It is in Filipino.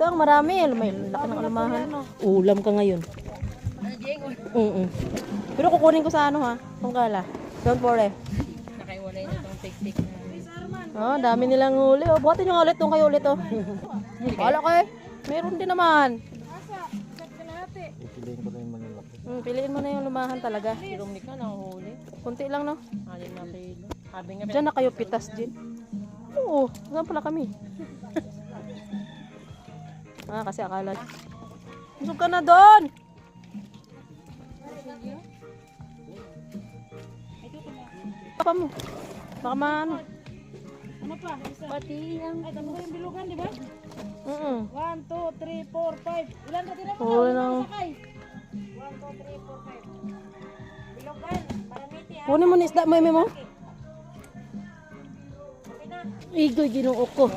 Dito ang marami. May laki ng alumahan. Ulam ka ngayon. Pero kukunin ko sa ano ha. Tunggala. Don't worry. Nakaiwalay na itong tik-tik na. Oh, dami nilang huli. Oh, buhatin nyo nga ulit. Itong kayo ulit oh. Wala kayo. Meron din naman. Pipiliin ko na yung malalaki. Piliin mo na yung lumahan talaga. Silong ka na huli. Kunti lang no. 6 na kilo. Sabi nga, Diyan na kayo pitas din. Oo, saan pala kami? Kasi akala. Busog ka na doon! Papa mo. Baka maano. Ano pa? Isa. pati ang... Ay, tamo yung bilugan, di ba? 1, 2, 3, 4, 5. Ilan ka tira mo? Oo, lang. 1, 2, 3, 4, 5. Bilugan, paramiti ah. Kunin mo ni isda mo, mo. Igoy ginoo ko.